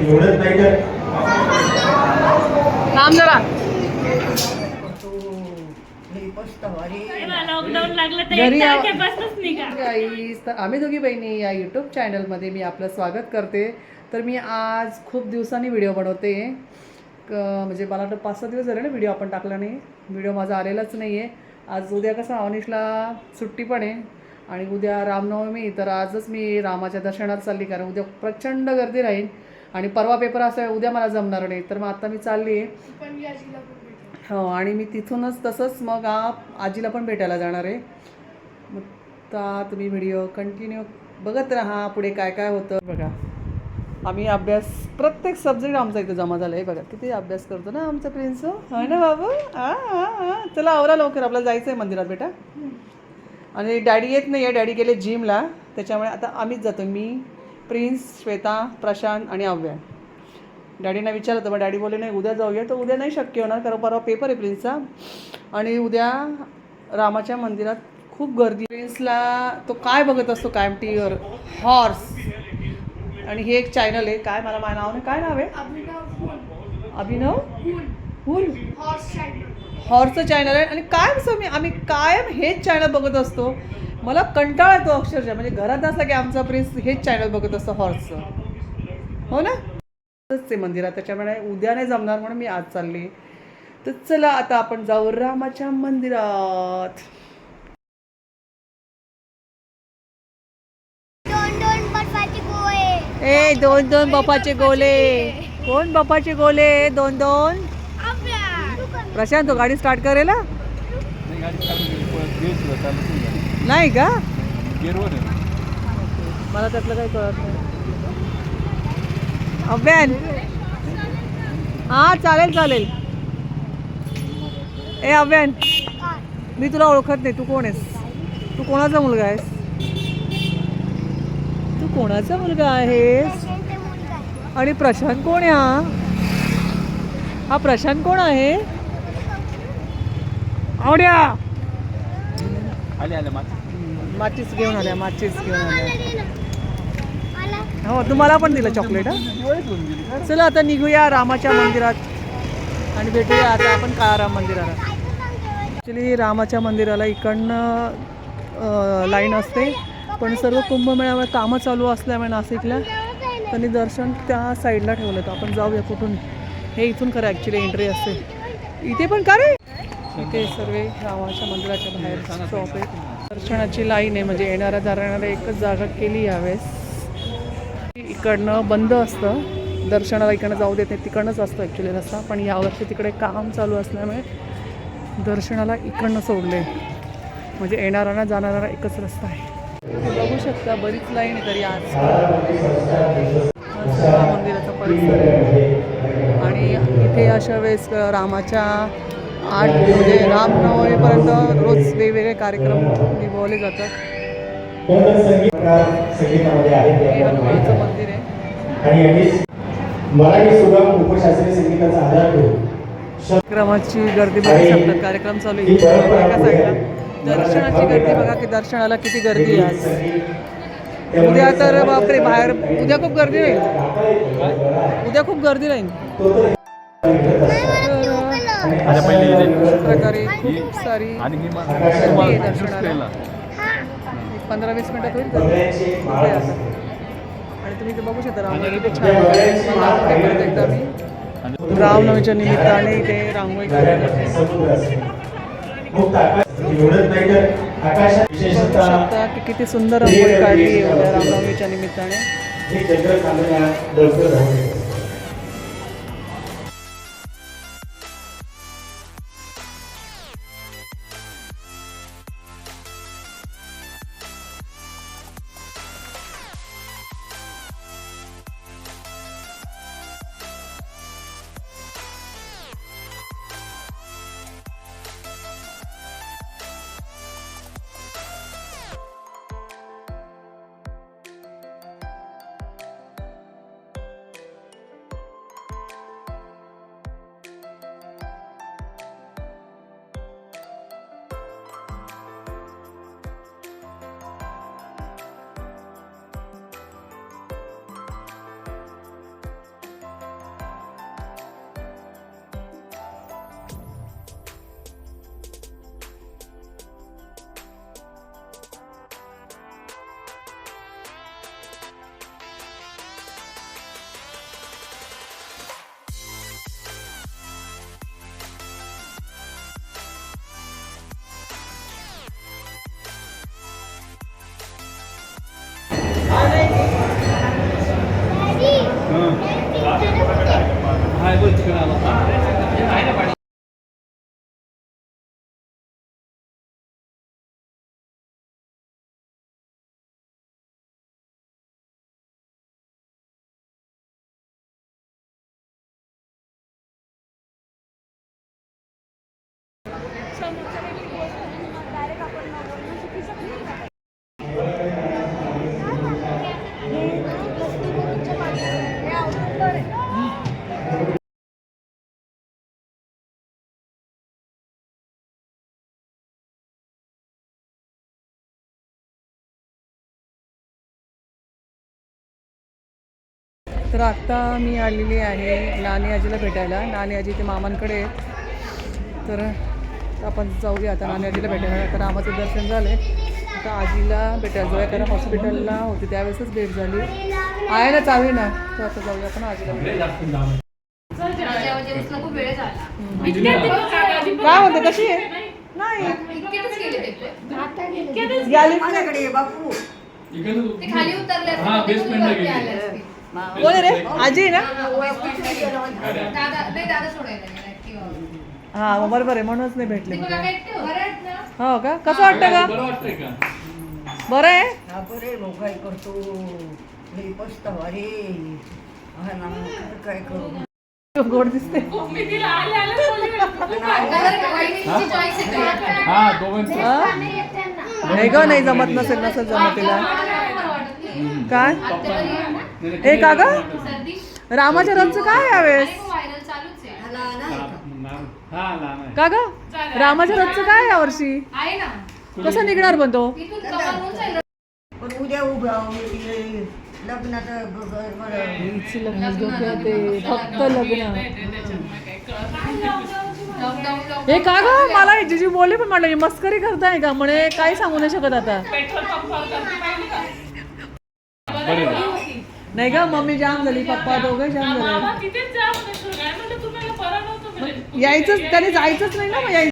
एवढंच नाही तर थांब जरा. लॉकडाऊन लागलं तर घरी एक या- तारखेपासूनच निघा. गाईस, तर आम्ही दोघी बहिणी या यूट्यूब चॅनलमध्ये मी आपलं स्वागत करते. तर मी आज खूप दिवसांनी व्हिडिओ बनवते. म्हणजे मला वाटतं 5-6 दिवस झाले ना व्हिडिओ आपण टाकला नाही. व्हिडिओ माझा आलेलाच नाही आहे. आज उद्या कसं अवनीशला सुट्टी पण आहे आणि उद्या रामनवमी, तर आजच मी रामाच्या दर्शनाला चालली, कारण उद्या प्रचंड गर्दी राहील आणि परवा पेपर असं उद्या मला जमणार नाही. तर मग आता मी चालली आहे. हो, आणि मी तिथूनच तसंच मग आजीला पण भेटायला जाणार आहे. मग आता तुम्ही व्हिडिओ कंटिन्यू बघत राहा, पुढे काय काय होतं बघा. आम्ही अभ्यास, प्रत्येक सब्जेक्ट आमचा इथं जमा झाला आहे. बघा किती अभ्यास करतो ना आमचा प्रिन्स. हो ना बाबू. चला आवरा लवकर, आपल्याला जायचं आहे मंदिरात बेटा. आणि डॅडी येत नाही आहे, डॅडी गेले जिमला, त्याच्यामुळे आता आम्हीच जातो. मी, प्रिन्स, श्वेता, प्रशांत आणि अव्या. डॅडींना विचारलं होतं, मग डॅडी बोलले नाही उद्या जाऊया. तर उद्या नाही शक्य होणार, कारण परवा पेपर आहे प्रिन्सचा. आणि उद्या रामाच्या मंदिरात खूप गर्दी. प्रिन्सला तो काय बघत असतो कायम टी व्हीवर, हॉर्स. आणि हे एक चॅनल आहे, काय मला नाव नाही, काय नाव आहे? अभिनव हुल. हॉर्सचं चॅनल आहे. आणि काय असं आम्ही कायम हेच चॅनल बघत असतो. मला कंटाळा येतो अक्षरशः. म्हणजे घरात असला की आमचा प्रिन्स हेच चॅनल बघत असतो हॉर्सचं. हो ना, ते मंदिरात, त्याच्यामुळे उद्या नाही जमणार म्हणून मी आज चालली. तर चला आता आपण जाऊ रामाच्या मंदिरात. दोन दोन बापाचे गोले. कोण बापाचे गोले? 2-2. प्रशांत, तो गाडी स्टार्ट करेल नाही का? मला त्यातलं काही कळत नाही. अभ्यान, हां चालेल चालेल. ए अभ्यान, मी तुला ओळखत नाही, तू कोण आहेस? तू कोणाचा मुलगा आहेस? तू कोणाचा मुलगा आहेस? आणि प्रशांत कोण आहे? हा प्रशांत कोण आहे? आवड्या माचीस घेऊन आल्या, माचीस घेऊन आल्या. हो, तुम्हाला पण दिलं चॉकलेट. चला आता निघूया रामाच्या मंदिरात आणि भेटूया आता आपण काळाराम मंदिराला. ॲक्च्युली रामाच्या मंदिराला इकडनं लाईन असते, पण सर्व कुंभमेळ्यामुळे कामं चालू असल्यामुळे नाशिकला त्यांनी दर्शन त्या साईडला ठेवलं. तर आपण जाऊया कुठून. हे इथून खरं ॲक्च्युली एंट्री असते. इथे पण का रे? इथे सर्व रामाच्या मंदिराच्या बाहेर शॉप आहे. दर्शनाची लाईन आहे, म्हणजे येणाऱ्या जाणाऱ्याला एकच जागा केली यावेळेस. इकडनं बंद असतं दर्शनाला, इकडनं जाऊ देत नाही, तिकडनंच असतं ॲक्च्युली रस्ता. पण यावर्षी तिकडे काम चालू असल्यामुळे दर्शनाला इकडनं सोडले, म्हणजे येणाऱ्यांना जाणारा एकच रस्ता आहे. बघू शकता बरीच लाईन आहे तरी आज. मंदिराचा परिसर आहे. आणि इथे अशा वेळेस रामाच्या 8 म्हणजे रामनवमीपर्यंत रोज वेगवेगळे कार्यक्रम निभवले जातात. हे हनुमानाचं मंदिर आहे. कार्यक्रमाची गर्दी बघू शकतात, कार्यक्रम चालू आहे एका साईडला. दर्शनाची गर्दी बघा की दर्शनाला किती गर्दी आहे आज. उद्या तर बापरे, बाहेर उद्या खूप गर्दी राहील. उद्या खूप गर्दी राहील. प्रकारे खूप सारी गर्दी आहे दर्शनाला. 15-20 मिनिटात होईल गर्दी. आणि तुम्ही ते बघू शकता रांगोळी किती छान दाखवते. परत एकदा मी रामनवमीच्या निमित्ताने इथे रांगोळी बघू शकता की किती सुंदर रांगोळी काढली आहे उद्या रामनवमीच्या निमित्ताने. तर आत्ता मी आलेली आहे नानी आजीला भेटायला. नानी आजी ते मामांकडे आहेत. तर आपण जाऊया आता नानी आजीला भेटायला. आता रामाचं दर्शन झालं आहे. आता आजीला भेटायला जाऊया कारण हॉस्पिटलला होती त्यावेळेसच भेट झाली आहे ना. चालू ना. तर आता जाऊया आपण आजीला भेटायला. काय होते कशी आहे नाही बापू खाली उतरले. कोण रे आजी ना. हा मग बरोबर आहे म्हणूनच नाही भेटले. हो का कसं वाटतं का बरं आहे. गोड दिसते. नाही ग नाही जमत नसेल जमत तिला काय हे का ग रामाच्या रथचं काय यावेळेस का ग रामाच्या रथचं काय यावर्षी कसं निघणार पण तो उद्या उभा फक्त लग्न हे का ग मला जीजी बोलले पण म्हटलं मस्करी करताय का म्हणे काही सांगू नाही शकत आता. नाही का मम्मी जाम झाली पप्पा दोघं जाम झाले. यायचंच त्याने जायचंच नाही ना मग यायचं.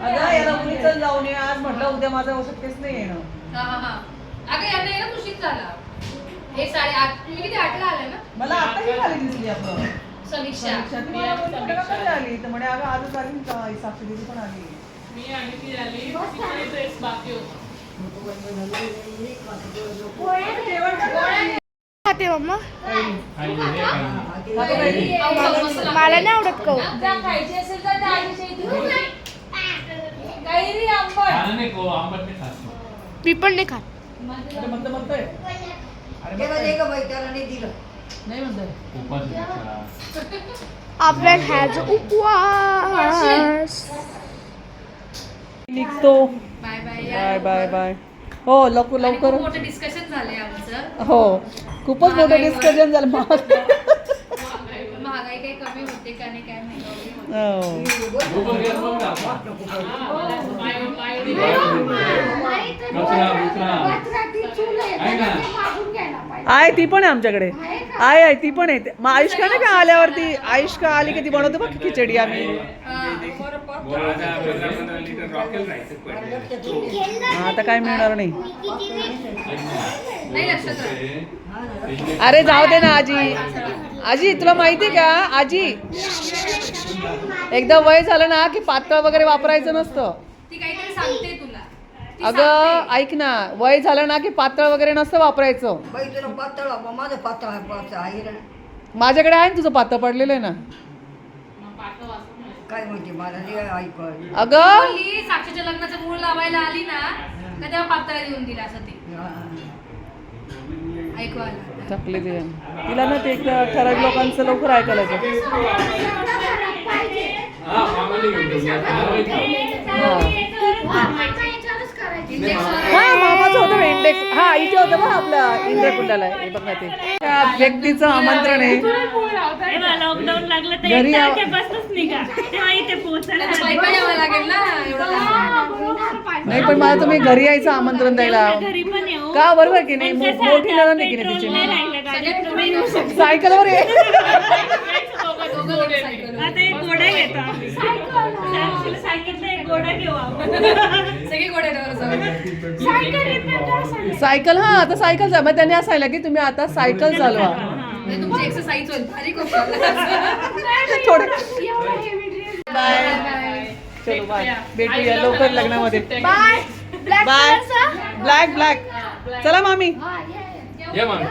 याला मुलीच जाऊन ये आज म्हटलं उद्या माझं शक्यच नाही येणं. हे 8:30 तुम्ही किती 8ला आले ना. मला आता ही खाली दिसली आपलं समीक्षा आली तर म्हणे अगं आजच आली का साक्षी दिदी पण आली. मी आणि ती आली तिकडे ड्रेस बाकी होता. खाते मम्मा मला नाही आवडत कौ खायची असेल तर कैरी आंबट मी पण नाही खात. म्हणतोय नाही म्हणतोय आपल्या ह्याच उपवास निघतो. Bye bye bye bye. हो लवकर मोठं डिस्कशन झालंय आमचं. हो खूपच मोठं डिस्कशन झालं. महागाई काही कमी होते का नाही काय माहिती. आहे ती पण आहे आमच्याकडे आहे ती पण आहे. मग आयुष्का नाही का आल्यावरती आयुष्का आली की ती बनवतो बघ खिचडी आम्ही. आता काय मिळणार नाही. अरे जाऊ दे ना आजी. आजी तुला माहिती का आजी एकदा वय झालं ना की पातळ वगैरे वापरायचं नसतं. ती काहीतरी सांगते तुला. अगं ऐक ना वय झालं ना की पातळ वगैरे नसतं वापरायचं. माझं पातळ आहे ना. माझ्याकडे आहे ना तुझं पातळ पडलेलं आहे ना. काय माहिती मला ऐकू. अगं साक्षीच्या लग्नाचं मूळ लावायला आली ना का तेव्हा पातळ देऊन दिला असं ते ऐकू आलं. थकले ते तिला ना ते एक ठराविक लोकांचं लवकर ऐकायला हा मामाचं होतं इंडेक्स. हा इथे होतं बघ आपलं इंद्रकुंडाला हे बघ ना ते त्या व्यक्तीचं आमंत्रण आहे. लॉकडाऊन लागलं तर घरी निघा तेव्हा इथे पोहोचायला यावं लागेल ना नाही पण मला तुम्ही घरी यायचं आमंत्रण द्यायला घरी पण येऊ का बरोबर की नाही. मोठी नणंद आहे की नाही तिची राहिलं गाडीत तुम्ही सायकलवर ये. आता एक गोडा घेतो आम्ही. सायकलला एक गोडा घेऊ आपण. सायकल हा आता सायकल मग त्यांनी असं सांगितलं की तुम्ही आता सायकल चालवा. थोडं बाय. चलो बाय, भेटूया लवकर लग्नामध्ये. Bye black bye. Black black. चला मामी. ये मामी